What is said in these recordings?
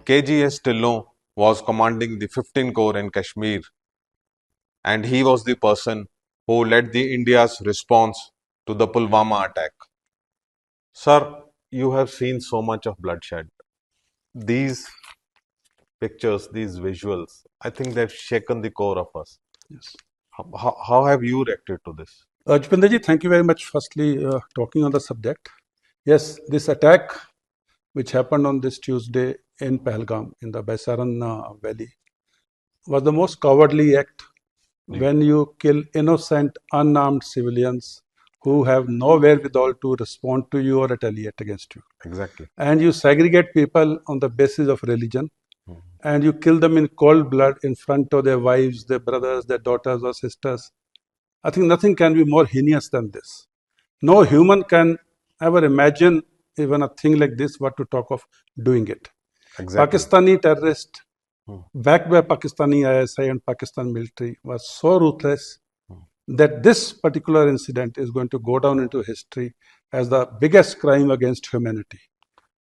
KJS Tillon was commanding the 15 Corps in Kashmir, and he was the person who led the India's response to the Pulwama attack. Sir, you have seen so much of bloodshed. These pictures, these visuals, I think they've shaken the core of us. Yes. How have you reacted to this? Jupinderjit, thank you very much. Firstly, talking on the subject. Yes, this attack which happened on this Tuesday in Pahalgam in the Baisaran Valley was the most cowardly act when you kill innocent, unarmed civilians who have no wherewithal to respond to you or retaliate against you. Exactly. And you segregate people on the basis of religion, and you kill them in cold blood in front of their wives, their brothers, their daughters or sisters. I think nothing can be more heinous than this. No human can ever imagine even a thing like this, what to talk of doing it. Exactly. Pakistani terrorist, backed by Pakistani ISI and Pakistan military, was so ruthless that this particular incident is going to go down into history as the biggest crime against humanity.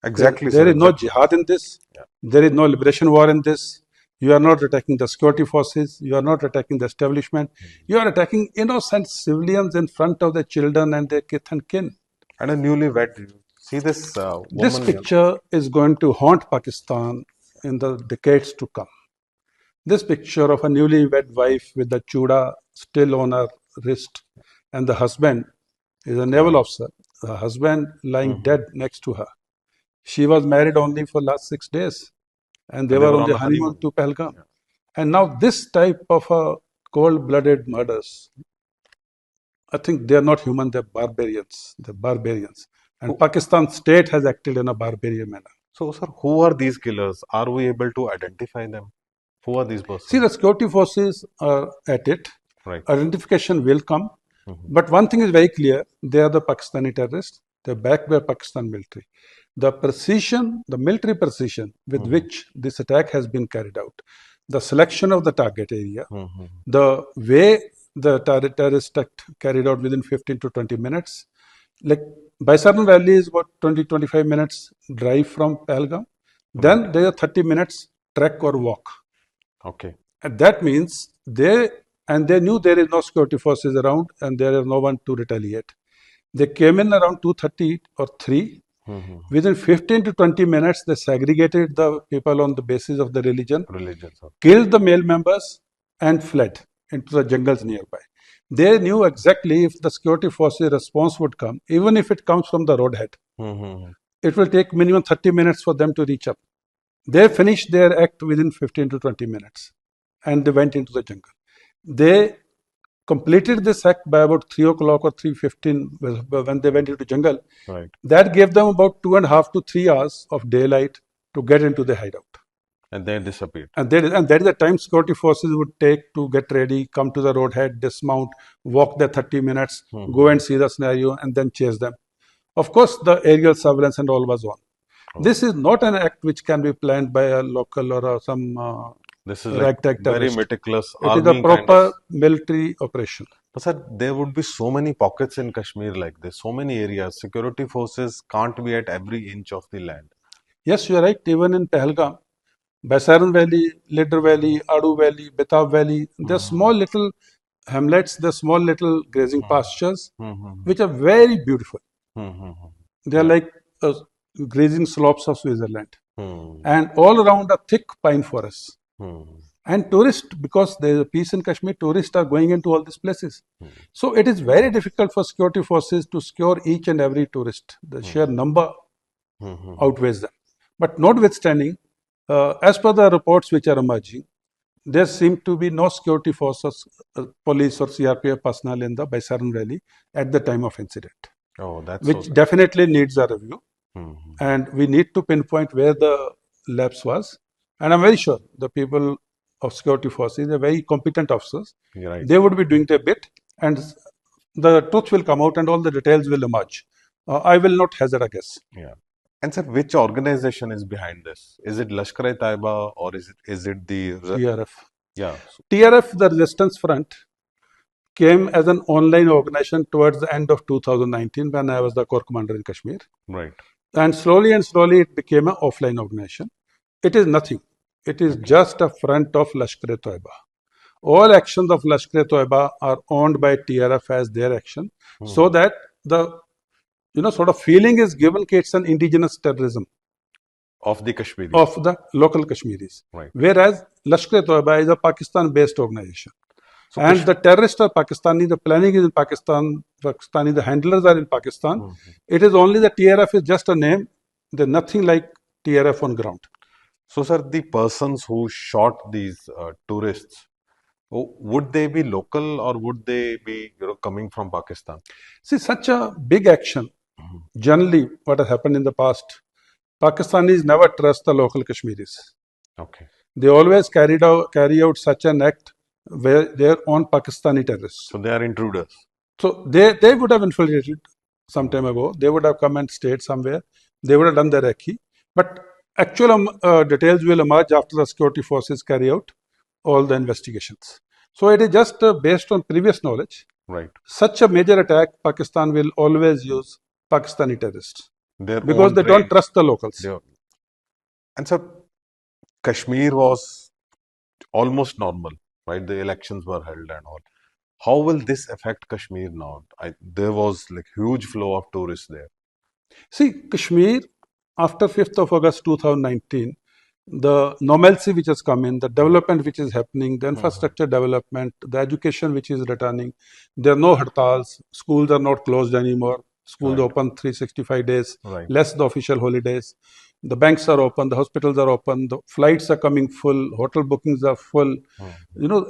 Exactly. There is no jihad in this. There is no liberation war in this. You are not attacking the security forces. You are not attacking the establishment. You are attacking innocent civilians in front of their children and their kith and kin. And a newlywed. See this woman. This picture is going to haunt Pakistan in the decades to come. This picture of a newlywed wife with the chuda still on her wrist, and the husband is a naval officer. The husband lying dead next to her. She was married only for last 6 days, and they were on the honeymoon to Pahalgam. And now this type of cold-blooded murders, I think they are not human, they're barbarians. They're barbarians. And Pakistan state has acted in a barbarian manner. So, sir, who are these killers? Are we able to identify them? Who are these persons? See, the security forces are at it. Right. Identification will come. But one thing is very clear, they are the Pakistani terrorists. They're backed by Pakistan military. The precision, the military precision with which this attack has been carried out, the selection of the target area, the way the terrorist act carried out within 15 to 20 minutes, like Baisaran Valley is about 20-25 minutes drive from Pahalgam. Then there are 30 minutes trek or walk. Okay. And that means they knew there is no security forces around and there is no one to retaliate. They came in around 2:30 or 3. Within 15 to 20 minutes, they segregated the people on the basis of the religion, killed the male members and fled into the jungles nearby. They knew exactly if the security forces response would come, even if it comes from the roadhead. It will take minimum 30 minutes for them to reach up. They finished their act within 15 to 20 minutes and they went into the jungle. They completed this act by about 3 o'clock or 3:15 when they went into jungle. Right. That gave them about 2.5 to 3 hours of daylight to get into the hideout. And they disappeared. And that is the time security forces would take to get ready, come to the roadhead, dismount, walk there 30 minutes, go and see the scenario and then chase them. Of course, the aerial surveillance and all was on. This is not an act which can be planned by a local or some this is like very meticulous. It is a proper military operation. But sir, there would be so many pockets in Kashmir like this, so many areas. Security forces can't be at every inch of the land. Yes, you are right. Even in Pahalgam, Baisaran Valley, Lidr Valley, Adu Valley, Betab Valley, there are small little hamlets, there are small little grazing pastures, which are very beautiful. They are like grazing slopes of Switzerland. And all around are thick pine forests. And tourists, because there is a peace in Kashmir, tourists are going into all these places. So it is very difficult for security forces to secure each and every tourist. The sheer number outweighs them. But notwithstanding, as per the reports which are emerging, there seem to be no security forces, police or CRPF personnel in the Baisaran Valley at the time of incident. Oh, that's which definitely needs a review. And we need to pinpoint where the lapse was. And I'm very sure the people of security forces are very competent officers. Right. They would be doing their bit and the truth will come out and all the details will emerge. I will not hazard a guess. Yeah. And sir, which organization is behind this? Is it Lashkar-e-Taiba or is it the TRF? Yeah. TRF, the Resistance Front, came as an online organization towards the end of 2019 when I was the Corps Commander in Kashmir. Right. And slowly it became an offline organization. It is nothing. It is just a front of Lashkar-e-Toiba. All actions of Lashkar-e-Toiba are owned by TRF as their action, so that the sort of feeling is given that it's an indigenous terrorism of the Kashmiris. of the local Kashmiris. Right. Whereas Lashkar-e-Toiba is a Pakistan-based organization. So And the terrorists are Pakistani, the planning is in Pakistani, the handlers are in Pakistan. It is only the TRF is just a name. There's nothing like TRF on ground. So, sir, the persons who shot these tourists, would they be local or would they be coming from Pakistan? See, such a big action, generally what has happened in the past, Pakistanis never trust the local Kashmiris. Okay. They always carry out such an act where they are on Pakistani terrorists. So they are intruders. So they would have infiltrated some time ago. They would have come and stayed somewhere. They would have done their recce. But actual details will emerge after the security forces carry out all the investigations. So it is just based on previous knowledge. Right. Such a major attack, Pakistan will always use Pakistani terrorists because they don't trust the locals. And so Kashmir was almost normal, right? The elections were held and all. How will this affect Kashmir now? There was like huge flow of tourists there. See, Kashmir, after 5th of August 2019, the normalcy which has come in, the development which is happening, the infrastructure development, the education which is returning, there are no hartals, schools are not closed anymore, schools open 365 days, less the official holidays, the banks are open, the hospitals are open, the flights are coming full, hotel bookings are full,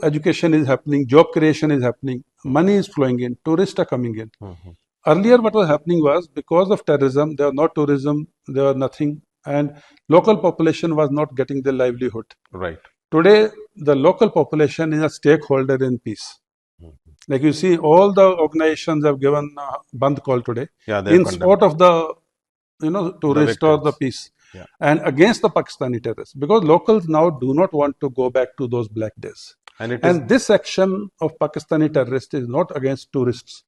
education is happening, job creation is happening, money is flowing in, tourists are coming in. Earlier what was happening was, because of terrorism, there was no tourism, there was nothing, and local population was not getting their livelihood. Right. Today, the local population is a stakeholder in peace. Like you see, all the organizations have given a Bandh call today in support of the tourist or the peace and against the Pakistani terrorists, because locals now do not want to go back to those black days. And this action of Pakistani terrorists is not against tourists.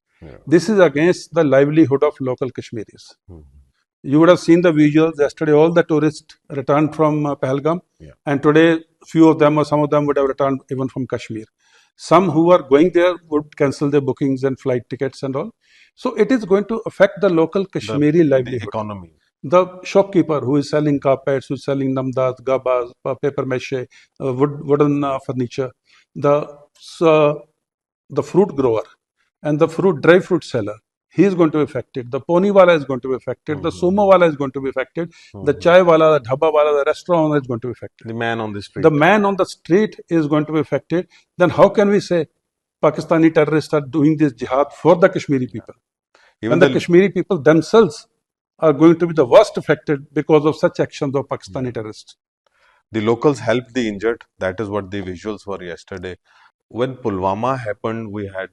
This is against the livelihood of local Kashmiris. You would have seen the visuals yesterday. All the tourists returned from Pahalgam, and today few of them or some of them would have returned even from Kashmir. Some who are going there would cancel their bookings and flight tickets and all. So it is going to affect the local Kashmiri livelihood. The economy. The shopkeeper who is selling carpets, who is selling namdas, gabas, paper mache, wooden furniture, the fruit grower and the dry fruit seller, he is going to be affected. The pony wala is going to be affected. The sumo wala is going to be affected. The chai wala, the dhaba wala, the restaurant owner is going to be affected. The man on the street. The man on the street is going to be affected. Then how can we say Pakistani terrorists are doing this jihad for the Kashmiri people? Even the Kashmiri people themselves are going to be the worst affected because of such actions of Pakistani terrorists. The locals helped the injured. That is what the visuals were yesterday. When Pulwama happened, we had,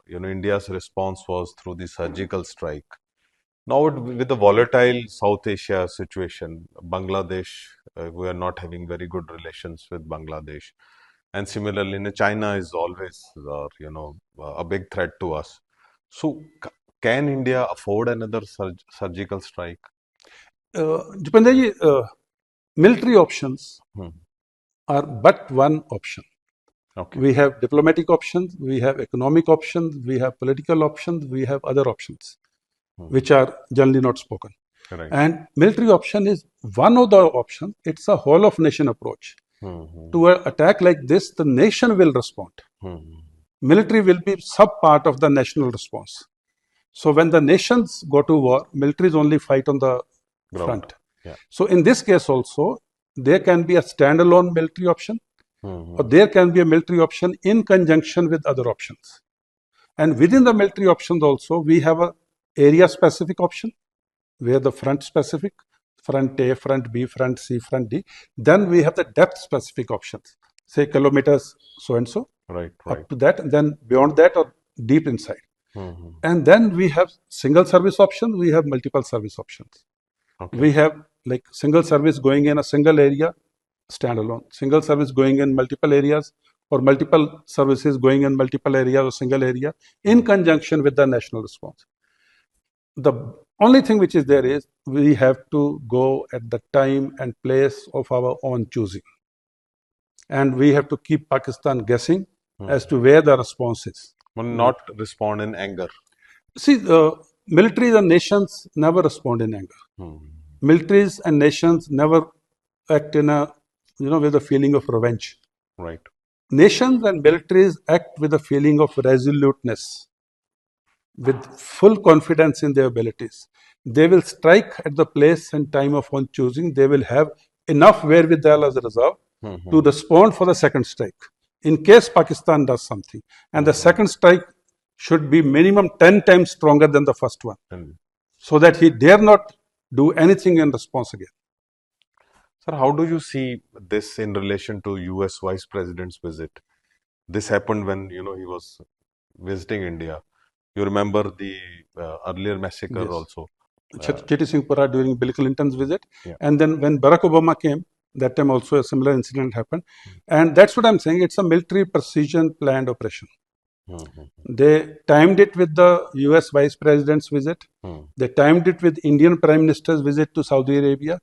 India's response was through the surgical strike. Now, with the volatile South Asia situation, Bangladesh, we are not having very good relations with Bangladesh. And similarly, China is always, a big threat to us. So, can India afford another surgical strike? Jupinderjit, military options are but one option. Okay. We have diplomatic options, we have economic options, we have political options, we have other options, which are generally not spoken. Right. And military option is one of the options. It's a whole of nation approach. To an attack like this, the nation will respond. Military will be sub-part of the national response. So when the nations go to war, militaries only fight on the front. So in this case also, there can be a standalone military option, or there can be a military option in conjunction with other options. And within the military options also, we have a area-specific option, where the front-specific, front A, front B, front C, front D. Then we have the depth-specific options, say kilometers so-and-so, up to that, and then beyond that or deep inside. And then we have single service options, we have multiple service options. We have like single service going in a single area, standalone. Single service going in multiple areas, or multiple services going in multiple areas or single area in conjunction with the national response. The only thing which is there is we have to go at the time and place of our own choosing. And we have to keep Pakistan guessing as to where the response is. But not respond in anger. See, militaries and nations never respond in anger. Militaries and nations never act in a, with a feeling of revenge. Right. Nations and militaries act with a feeling of resoluteness, with full confidence in their abilities. They will strike at the place and time of own choosing. They will have enough wherewithal as a reserve to respond for the second strike in case Pakistan does something. And the second strike should be minimum 10 times stronger than the first one, so that he dare not do anything in response again. Sir, how do you see this in relation to US Vice President's visit? This happened when, he was visiting India. You remember the earlier massacre also. Chitty Singh Pura during Bill Clinton's visit. And then when Barack Obama came, that time also a similar incident happened. And that's what I'm saying. It's a military precision planned operation. They timed it with the US Vice President's visit. They timed it with Indian Prime Minister's visit to Saudi Arabia.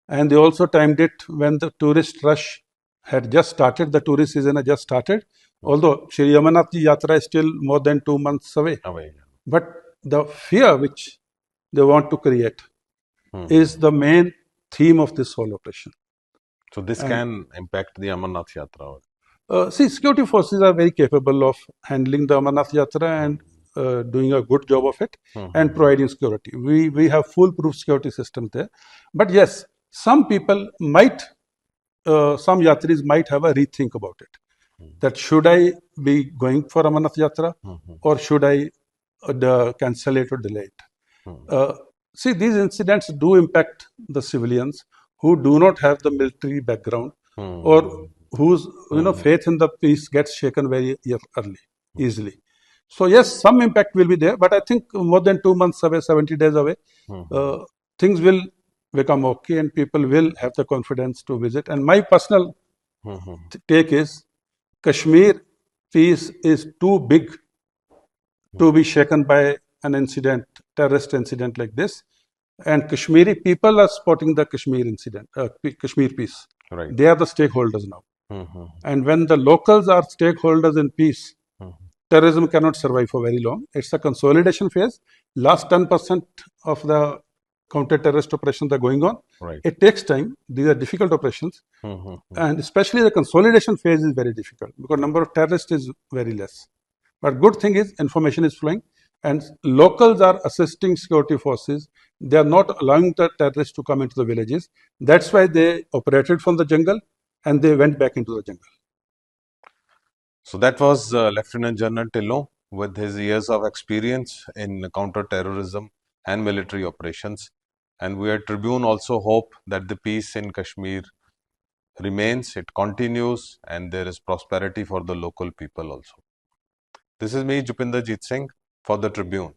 And they also timed it when the tourist rush had just started. The tourist season had just started. Although Shri Amarnath Ji Yatra is still more than 2 months away. But the fear which they want to create is the main theme of this whole operation. So this can impact the Amarnath Yatra. See, security forces are very capable of handling the Amarnath Yatra and doing a good job of it and providing security. We have foolproof security systems there. But yes, some people might, some yatris might have a rethink about it. That should I be going for Amarnath Yatra or should I cancel it or delay it? See, these incidents do impact the civilians who do not have the military background or whose faith in the peace gets shaken very easily. So yes, some impact will be there, but I think more than 2 months away, 70 days away, things will become okay and people will have the confidence to visit. And my personal take is Kashmir peace is too big to be shaken by an incident, terrorist incident like this. And Kashmiri people are supporting the Kashmir incident, Kashmir peace. Right. They are the stakeholders now. And when the locals are stakeholders in peace, terrorism cannot survive for very long. It's a consolidation phase. Last 10% of the counter-terrorist operations are going on. Right. It takes time. These are difficult operations. And especially the consolidation phase is very difficult because number of terrorists is very less. But good thing is information is flowing and locals are assisting security forces. They are not allowing the terrorists to come into the villages. That's why they operated from the jungle and they went back into the jungle. So that was Lieutenant General Dhillon with his years of experience in counter-terrorism and military operations. And we at Tribune also hope that the peace in Kashmir remains, it continues, and there is prosperity for the local people also. This is me, Jupinderjit Singh, for the Tribune.